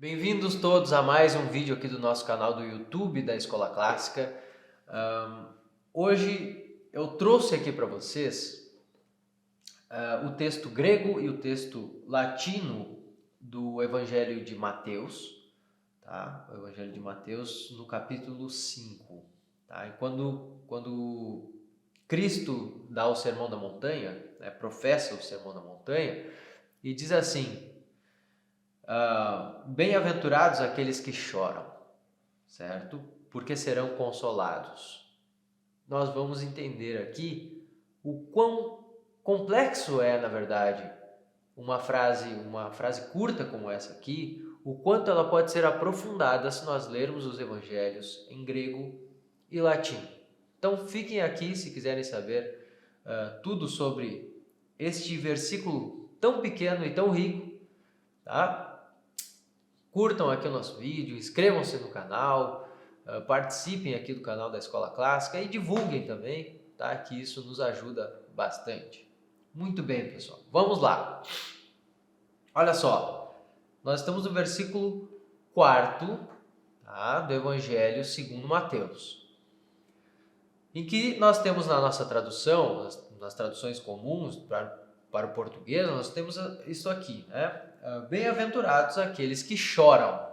Bem-vindos todos a mais um vídeo aqui do nosso canal do YouTube da Escola Clássica. Hoje eu trouxe aqui para vocês o texto grego e o texto latino do Evangelho de Mateus, tá? O Evangelho de Mateus no capítulo 5. Tá? E quando Cristo dá o Sermão da Montanha, né, professa o Sermão da Montanha, e diz assim: bem-aventurados aqueles que choram, certo? Porque serão consolados. Nós vamos entender aqui o quão complexo é, na verdade, uma frase curta como essa aqui, o quanto ela pode ser aprofundada se nós lermos os evangelhos em grego e latim. Então fiquem aqui se quiserem saber tudo sobre este versículo tão pequeno e tão rico, tá? Curtam aqui o nosso vídeo, inscrevam-se no canal, participem aqui do canal da Escola Clássica e divulguem também, tá? Que isso nos ajuda bastante. Muito bem, pessoal. Vamos lá. Olha só, nós estamos no versículo 4, tá? Do Evangelho segundo Mateus, em que nós temos na nossa tradução, nas traduções comuns para o português, nós temos isso aqui, né? Bem-aventurados aqueles que choram,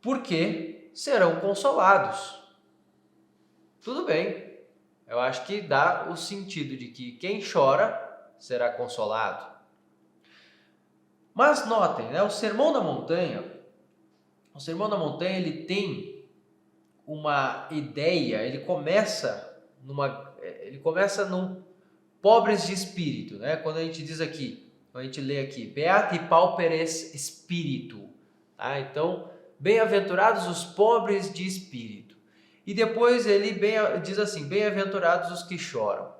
porque serão consolados. Tudo bem, eu acho que dá o sentido de que quem chora será consolado. Mas notem, né, o Sermão da Montanha ele tem uma ideia, ele começa num pobres de espírito, né? Quando a gente diz aqui, a gente lê aqui, beati pauperes spiritu, tá? Então, bem-aventurados os pobres de espírito. E depois ele diz assim, bem-aventurados os que choram.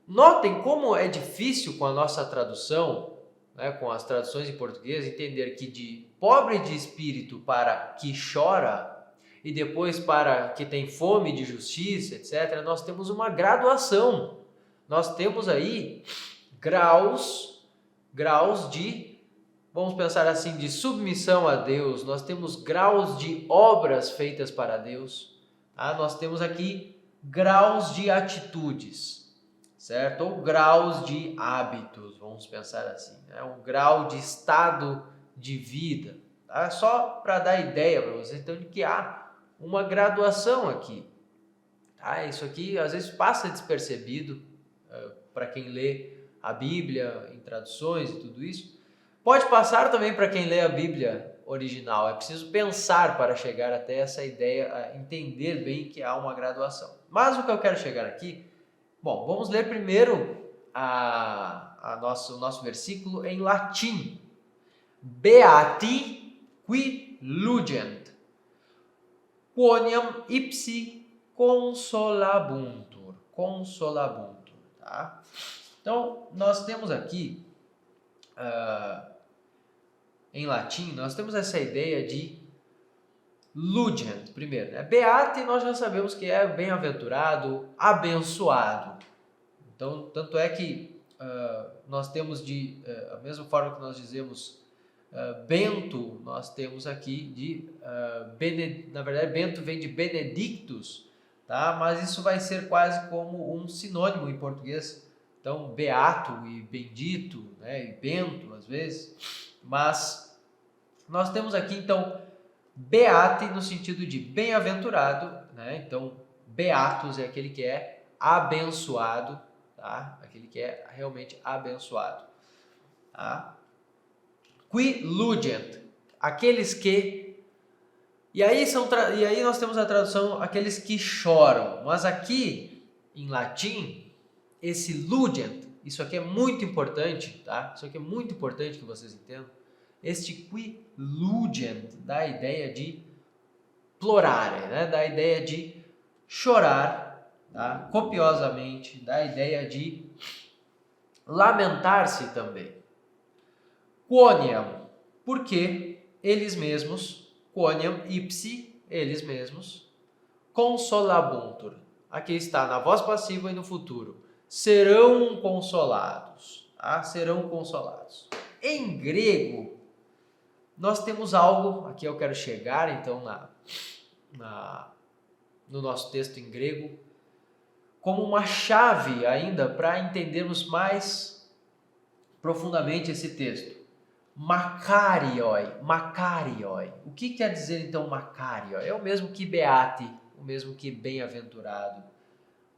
Notem como é difícil com a nossa tradução, né, com as traduções em português, entender que de pobre de espírito para que chora, e depois para que tem fome de justiça, etc., nós temos uma graduação. Nós temos aí graus de, vamos pensar assim, de submissão a Deus. Nós temos graus de obras feitas para Deus. Tá? Nós temos aqui graus de atitudes, certo? Ou graus de hábitos, vamos pensar assim. Né? Um grau de estado de vida. Tá? Só para dar ideia para vocês, então, de que há uma graduação aqui. Tá? Isso aqui às vezes passa despercebido para quem lê a Bíblia em traduções e tudo isso. Pode passar também para quem lê a Bíblia original. É preciso pensar para chegar até essa ideia, entender bem que há uma graduação. Mas o que eu quero chegar aqui, bom, vamos ler primeiro o nosso versículo em latim. Beati qui lugent, quoniam ipsi consolabuntur. Consolabuntur, tá? Então, nós temos aqui, em latim, nós temos essa ideia de lugent, primeiro, né? Beati nós já sabemos que é bem-aventurado, abençoado. Então, tanto é que nós temos a mesma forma que nós dizemos bento, nós temos aqui na verdade, bento vem de benedictus, tá? Mas isso vai ser quase como um sinônimo em português. Então, beato e bendito, né? E bento, às vezes. Mas nós temos aqui, então, beati no sentido de bem-aventurado, né? Então, beatus é aquele que é abençoado, tá? Aquele que é realmente abençoado, tá? Qui lugent, aqueles que... E aí nós temos a tradução, aqueles que choram. Mas aqui, em latim, esse lugent, isso aqui é muito importante, tá? Isso aqui é muito importante que vocês entendam. Este qui lugent dá a ideia de plorare, né? Dá a ideia de chorar, tá? Copiosamente, dá a ideia de lamentar-se também. Quoniam, porque eles mesmos, quoniam ipsi, eles mesmos, consolabuntur, aqui está na voz passiva e no futuro, serão consolados, tá? Serão consolados. Em grego, nós temos algo, aqui eu quero chegar então no nosso texto em grego, como uma chave ainda para entendermos mais profundamente esse texto. Makarioi, makarioi. O que quer dizer então makarioi? É o mesmo que beate, o mesmo que bem-aventurado.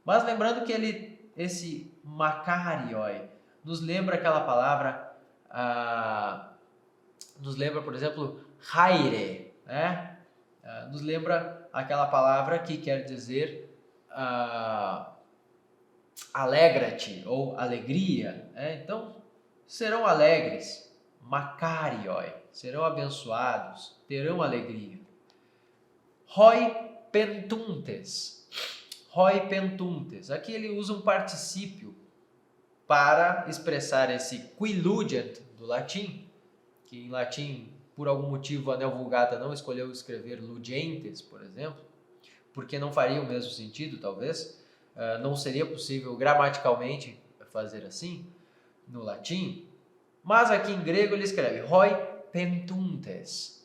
Mas lembrando que esse makarioi nos lembra aquela palavra, nos lembra, por exemplo, haire, né? Nos lembra aquela palavra que quer dizer alegra-te ou alegria, né? Então, serão alegres, makarioi, serão abençoados, terão alegria. Hoi pentuntes, aqui ele usa um particípio para expressar esse qui ludent do latim, que em latim, por algum motivo, a Neo Vulgata não escolheu escrever ludentes, por exemplo, porque não faria o mesmo sentido, talvez. Não seria possível gramaticalmente fazer assim no latim, mas aqui em grego ele escreve hoi pentuntes,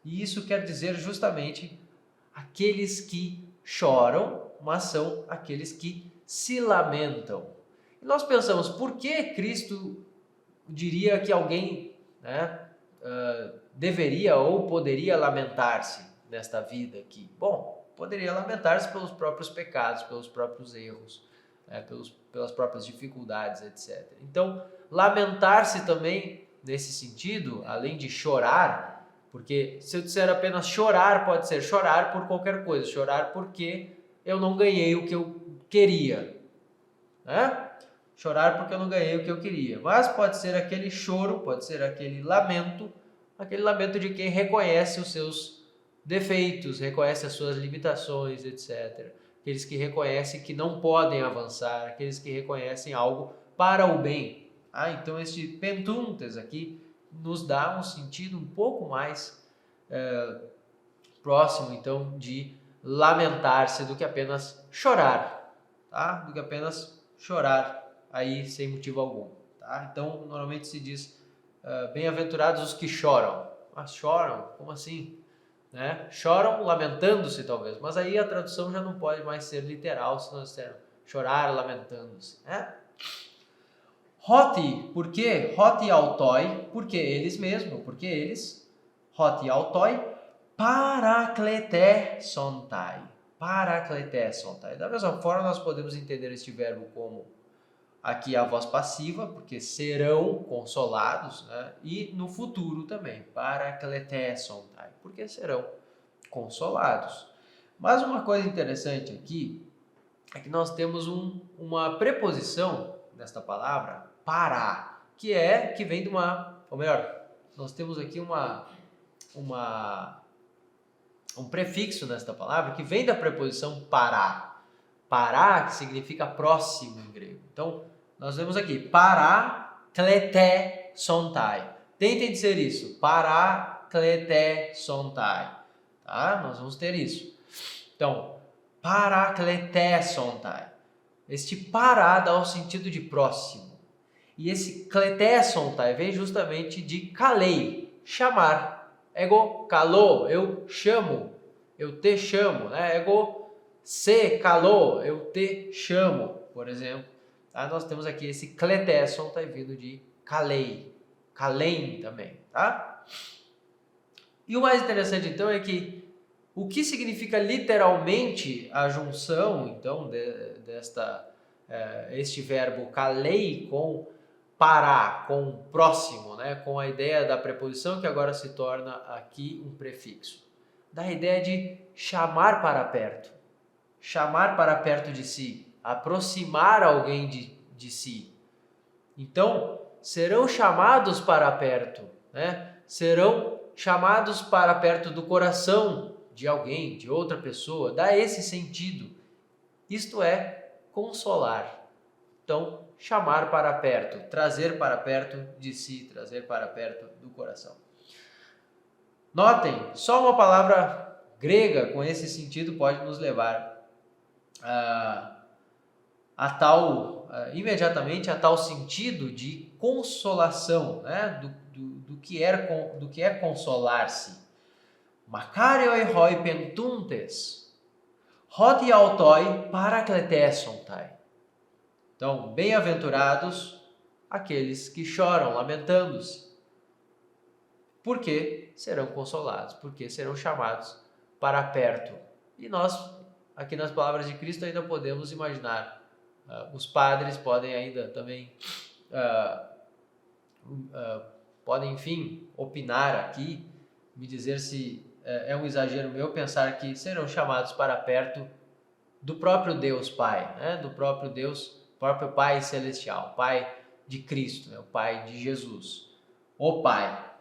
e isso quer dizer justamente aqueles que choram, mas são aqueles que se lamentam. E nós pensamos, por que Cristo diria que alguém, né, deveria ou poderia lamentar-se nesta vida aqui? Bom, poderia lamentar-se pelos próprios pecados, pelos próprios erros, né, pelas próprias dificuldades, etc. Então, lamentar-se também, nesse sentido, além de chorar, porque se eu disser apenas chorar, pode ser chorar por qualquer coisa, chorar porque eu não ganhei o que eu queria, né? Chorar porque eu não ganhei o que eu queria. Mas pode ser aquele choro, pode ser aquele lamento de quem reconhece os seus defeitos, reconhece as suas limitações, etc. Aqueles que reconhecem que não podem avançar, aqueles que reconhecem algo para o bem. Então este pentuntes aqui nos dá um sentido um pouco mais próximo, então, de lamentar-se do que apenas chorar, tá? Do que apenas chorar aí sem motivo algum, tá? Então, normalmente se diz bem-aventurados os que choram. Mas choram? Como assim? Né? Choram lamentando-se, talvez, mas aí a tradução já não pode mais ser literal, se nós dissermos chorar lamentando-se, né? Hoti, por quê? Hoti autoi, porque eles mesmos, porque eles, hoti autoi, paracleté sontai. Paracleté sontai. Da mesma forma, nós podemos entender este verbo como aqui a voz passiva, porque serão consolados, né? E no futuro também, paracleté sontai, porque serão consolados. Mas uma coisa interessante aqui é que nós temos uma preposição nesta palavra, para, que vem de ou melhor, nós temos aqui um prefixo nesta palavra que vem da preposição para. Para, que significa próximo em grego. Então, nós vemos aqui, paracleté sontai. Tentem dizer isso, paracleté sontai. Tá? Nós vamos ter isso. Então, paracleté sontai. Este para dá o sentido de próximo. E esse kleté sontai vem justamente de kalei, chamar. Ego kalou, eu chamo, eu te chamo, né? Ego se kalou, eu te chamo, por exemplo. Tá? Nós temos aqui esse kleté sontai vindo de kalei, kalém também, tá? E o mais interessante então é que o que significa literalmente a junção, então, este verbo kalei com para, com próximo, né? Com a ideia da preposição que agora se torna aqui um prefixo. Da ideia de chamar para perto de si, aproximar alguém de si. Então, serão chamados para perto, né? Serão chamados para perto do coração de alguém, de outra pessoa, dá esse sentido. Isto é consolar. Então, chamar para perto, trazer para perto de si, trazer para perto do coração. Notem, só uma palavra grega com esse sentido pode nos levar a tal imediatamente a tal sentido de consolação, né? do que é consolar-se. Makarioi hoi pentuntes, hoti autoi parakletesontai. Então, bem-aventurados aqueles que choram, lamentando-se, porque serão consolados, porque serão chamados para perto. E nós, aqui nas palavras de Cristo, ainda podemos imaginar. Os padres podem ainda também, podem, enfim, opinar aqui, me dizer se é um exagero meu pensar que serão chamados para perto do próprio Deus Pai, né? Do próprio Deus, próprio Pai Celestial, Pai de Cristo, né? O Pai de Jesus, o Pai,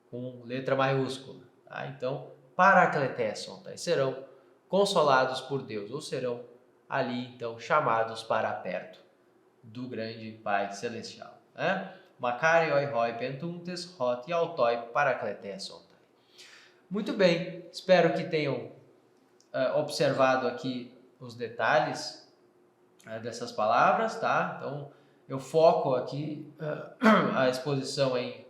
com letra maiúscula. Tá? Então, parakleteson, tá? Serão consolados por Deus, ou serão ali, então, chamados para perto do grande Pai Celestial. Né? Makari oi hoi pentuntes hoti autoi parakleteson. Muito bem, espero que tenham observado aqui os detalhes dessas palavras, tá? Então, eu foco aqui a exposição em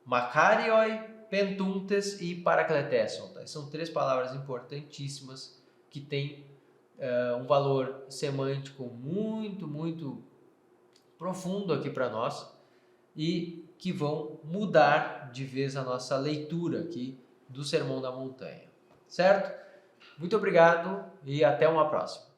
Makarioi, pentuntes e parakleteson. Tá? São 3 palavras importantíssimas que têm um valor semântico muito, muito profundo aqui para nós e que vão mudar de vez a nossa leitura aqui do Sermão da Montanha. Certo? Muito obrigado e até uma próxima.